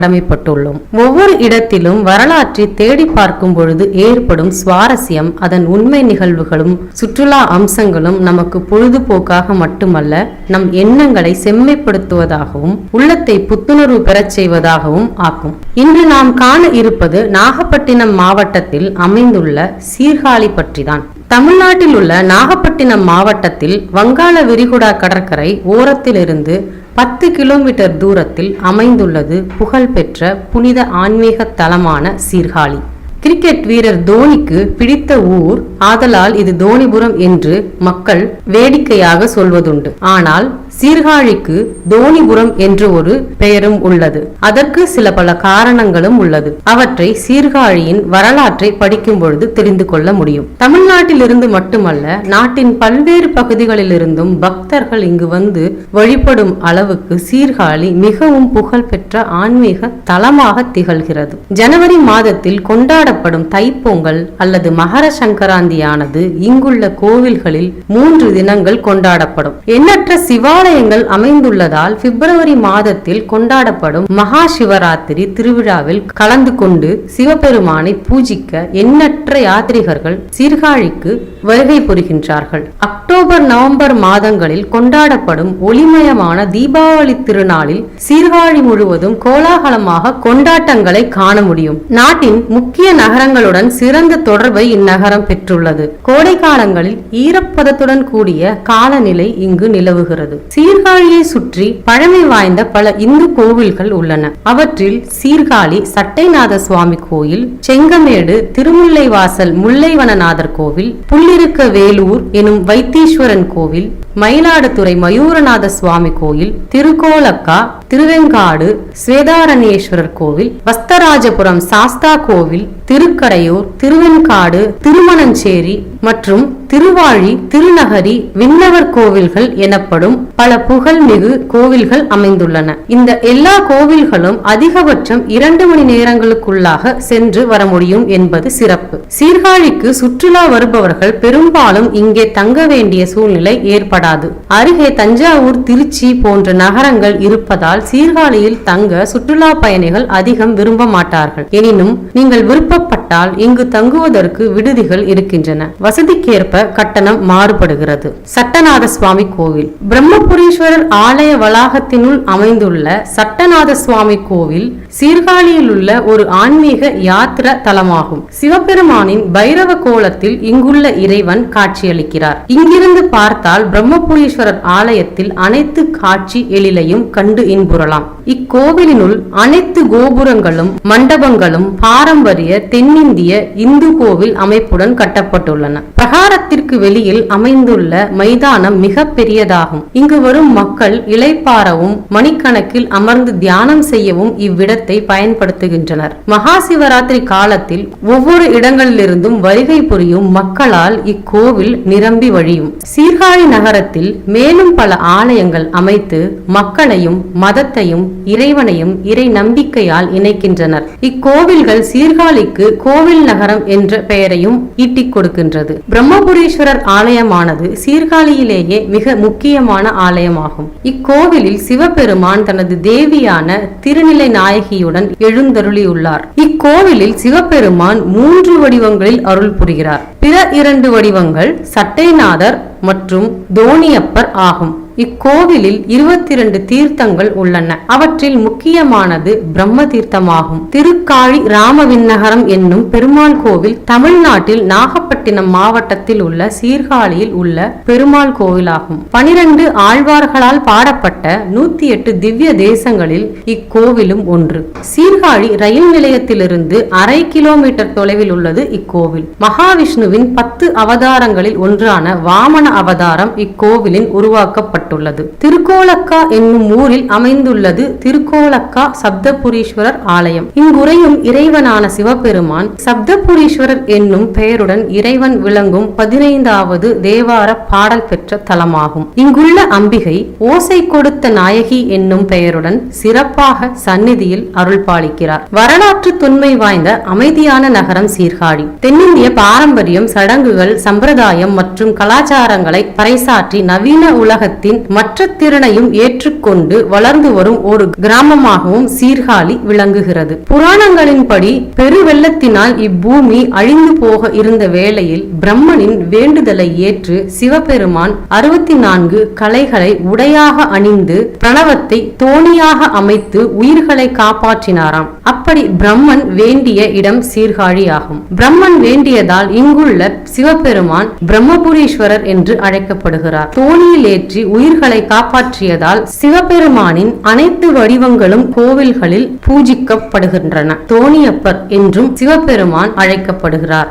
கடமைப்பட்டுள்ளோம். ஒவ்வொரு இடத்திலும் வரலாற்றை தேடி பார்க்கும் பொழுது ஏற்படும் சுவாரஸ்யம், அதன் உண்மை நிகழ்வுகளும் சுற்றுலா அம்சங்களும் நமக்கு பொழுதுபோக்காக மட்டுமல்ல, நம் எண்ணங்களை செம்மைப்படுத்துவதாகவும் உள்ளத்தை புத்துணர்வு பெறச் செய்வதாகவும் ஆக்கும். இன்று நாம் காண இருப்பது நாகப்பட்டினம் மாவட்டத்தில் அமைந்துள்ள சீர்காழி பற்றிதான். தமிழ்நாட்டில் உள்ள நாகப்பட்டினம் மாவட்டத்தில் வங்காள விரிகுடா கடற்கரை ஓரத்திலிருந்து 10 கிலோமீட்டர் தூரத்தில் அமைந்துள்ளது புகழ்பெற்ற புனித ஆன்மீக தலமான சீர்காழி. கிரிக்கெட் வீரர் தோனிக்கு பிடித்த ஊர் ஆதலால் இது தோனிபுரம் என்று மக்கள் வேடிக்கையாக சொல்வதுண்டு. ஆனால் சீர்காழிக்கு தோனிபுரம் என்று ஒரு பெயரும் உள்ளது. அதற்கு சில பல காரணங்களும் உள்ளது. அவற்றை சீர்காழியின் வரலாற்றை படிக்கும் பொழுது தெரிந்து கொள்ள முடியும். தமிழ்நாட்டில் இருந்து மட்டுமல்ல, நாட்டின் பல்வேறு பகுதிகளிலிருந்தும் பக்தர்கள் இங்கு வந்து வழிபடும் அளவுக்கு சீர்காழி மிகவும் புகழ்பெற்ற ஆன்மீக தலமாக திகழ்கிறது. ஜனவரி மாதத்தில் கொண்டாடப்படும் தைப்பொங்கல் அல்லது மகர சங்கராந்தியானது இங்குள்ள கோவில்களில் 3 தினங்கள் கொண்டாடப்படும். எண்ணற்ற சிவாலயங்கள் அமைந்துள்ளதால் பிப்ரவரி மாதத்தில் கொண்டாடப்படும் மகா சிவராத்திரி திருவிழாவில் கலந்து கொண்டு சிவபெருமானை பூஜிக்க எண்ணற்ற யாத்ரீகர்கள் சீர்காழிக்கு வருகை புரிகின்றார்கள். அக்டோபர் நவம்பர் மாதங்களில் கொண்டாடப்படும் ஒளிமயமான தீபாவளி திருநாளில் சீர்காழி முழுவதும் கோலாகலமாக கொண்டாட்டங்களை காண முடியும். நாட்டின் முக்கிய நகரங்களுடன் சிறந்த தொடர்பை இந்நகரம் பெற்றுள்ளது. கோடை காலங்களில் ஈரப்பதத்துடன் கூடிய காலநிலை இங்கு நிலவுகிறது. சீர்காழியை சுற்றி பழமை வாய்ந்த பல இந்து கோவில்கள் உள்ளன. அவற்றில் சீர்காழி சட்டைநாத சுவாமி கோயில், செங்கமேடு திருமுல்லைவாசல் முல்லைவனநாதர் கோவில், புள்ளிருக்க வேலூர் எனும் வைத்தீஸ்வரன் கோவில், மயிலாடுதுறை மயூரநாத சுவாமி கோயில், திருக்கோலக்கா, திருவெங்காடு ஸ்வேதாரண்யேஸ்வரர் கோவில், வஸ்தராஜபுரம் சாஸ்தா கோவில், திருக்கடையூர், திருவெண்காடு, திருமணஞ்சேரி மற்றும் திருவாழி, திருநகரி, விண்ணவர் கோவில்கள் எனப்படும் பல புகழ்மிகு கோவில்கள் அமைந்துள்ளன. இந்த எல்லா கோவில்களும் அதிகபட்சம் 2 மணி நேரங்களுக்குள்ளாக சென்று வர முடியும் என்பது சிறப்பு. சீர்காழிக்கு சுற்றுலா வருபவர்கள் பெரும்பாலும் இங்கே தங்க வேண்டிய சூழ்நிலை ஏற்படாது. அருகே தஞ்சாவூர், திருச்சி போன்ற நகரங்கள் இருப்பதால் சீர்காழியில் தங்க சுற்றுலா பயணிகள் அதிகம் விரும்ப மாட்டார்கள். எனினும் நீங்கள் விருப்பப்பட்டால் இங்கு தங்குவதற்கு விடுதிகள் இருக்கின்றன. வசதிக்கேற்ப கட்டணம் மாறுபடுகிறது. சட்டநாத சுவாமி கோவில். பிரம்மபுரீஸ்வரர் ஆலய வளாகத்தினுள் அமைந்துள்ள சட்டநாத சுவாமி கோவில் சீர்காழியில் உள்ள ஒரு ஆன்மீக யாத்திர தலமாகும். சிவபெருமானின் பைரவ கோலத்தில் இங்குள்ள இறைவன் காட்சியளிக்கிறார். இங்கிருந்து பார்த்தால் பிரம்மபுரீஸ்வரர் ஆலயத்தில் அனைத்து காட்சி எழிலையும் கண்டு இன்புறலாம். இக்கோவிலினுள் அனைத்து கோபுரங்களும் மண்டபங்களும் பாரம்பரிய தென்னிந்திய இந்து கோவில் அமைப்புடன் கட்டப்பட்டுள்ளன. பிரகாரத்திற்கு வெளியில் அமைந்துள்ள மைதானம் மிக பெரியதாகும். இங்கு வரும் மக்கள் இளைப்பாறவும் மணிக்கணக்கில் அமர்ந்து தியானம் செய்யவும் இவ்விடத்தை பயன்படுத்துகின்றனர். மகா சிவராத்திரி காலத்தில் ஒவ்வொரு இடங்களிலிருந்தும் வருகை புரியும் மக்களால் இக்கோவில் நிரம்பி வழியும். சீர்காழி நகரத்தில் மேலும் பல ஆலயங்கள் அமைத்து மக்களையும் மதத்தையும் இறைவனையும் இறை நம்பிக்கையால் இணைக்கின்றனர். இக்கோவில்கள் சீர்காழிக்கு கோவில் நகரம் என்ற பெயரையும் ஈட்டிக் கொடுக்கின்றது. பிரம்மபுரீஸ்வரர் ஆலயமானது சீர்காழியிலேயே மிக முக்கியமான ஆலயமாகும். இக்கோவிலில் சிவபெருமான் தனது தேவியான திருநிலை நாயகியுடன் எழுந்தருளியுள்ளார். இக்கோவிலில் சிவபெருமான் 3 வடிவங்களில் அருள் புரிகிறார். பிற 2 வடிவங்கள் சட்டைநாதர் மற்றும் தோணியப்பர் ஆகும். இக்கோவிலில் 22 தீர்த்தங்கள் உள்ளன. அவற்றில் முக்கியமானது பிரம்ம தீர்த்தமாகும். திருக்காழி ராமவிண்ணகரம் என்னும் பெருமாள் கோவில் தமிழ்நாட்டில் நாகப்பட்டினம் மாவட்டத்தில் உள்ள சீர்காழியில் உள்ள பெருமாள் கோவிலாகும். 12 ஆழ்வார்களால் பாடப்பட்ட 108 திவ்ய தேசங்களில் இக்கோவிலும் ஒன்று. சீர்காழி ரயில் நிலையத்திலிருந்து 1/2 கிலோமீட்டர் தொலைவில் உள்ளது இக்கோவில். மகாவிஷ்ணுவின் 10 அவதாரங்களில் ஒன்றான வாமன அவதாரம் இக்கோவிலின் உருவாக்கப்பட்டது. திருக்கோலக்கா என்னும் ஊரில் அமைந்துள்ளது திருக்கோலக்கா சப்தபுரீஸ்வரர் ஆலயம். இங்குறையும் இறைவனான சிவபெருமான் சப்தபுரீஸ்வரர் என்னும் பெயருடன் இறைவன் விளங்கும் 15வது தேவார பாடல் பெற்ற தலமாகும். இங்குள்ள அம்பிகை ஓசை கொடுத்த நாயகி என்னும் பெயருடன் சிறப்பாக சந்நிதியில் அருள் பாலிக்கிறார். வரலாற்று தொன்மை வாய்ந்த அமைதியான நகரம் சீர்காழி. தென்னிந்திய பாரம்பரியம், சடங்குகள், சம்பிரதாயம் மற்றும் கலாச்சாரங்களை பறைசாற்றி நவீன உலகத்தின் சமுதாயத்தின் மற்ற திறனையும் ஏற்றுக்கொண்டு வளர்ந்து வரும் ஒரு கிராமமாகவும் சீர்காழி விளங்குகிறது. புராணங்களின்படி பெருவெள்ளத்தினால் இப்பூமி அழிந்து போக இருந்த வேளையில் பிரம்மனின் வேண்டுதலை ஏற்று சிவபெருமான் 64 கலைகளை உடையாக அணிந்து பிரணவத்தை தோணியாக அமைத்து உயிர்களை காப்பாற்றினாராம். அப்படி பிரம்மன் வேண்டிய இடம் சீர்காழி ஆகும். பிரம்மன் வேண்டியதால் இங்குள்ள சிவபெருமான் பிரம்மபுரீஸ்வரர் என்று அழைக்கப்படுகிறார். தோணியில் ஏற்றி உயிர்களை காப்பாற்றியதால் சிவபெருமானின் அனைத்து வடிவங்களும் கோவில்களில் பூஜிக்கப்படுகின்றன. தோணியப்பர் என்றும் சிவபெருமான் அழைக்கப்படுகிறார்.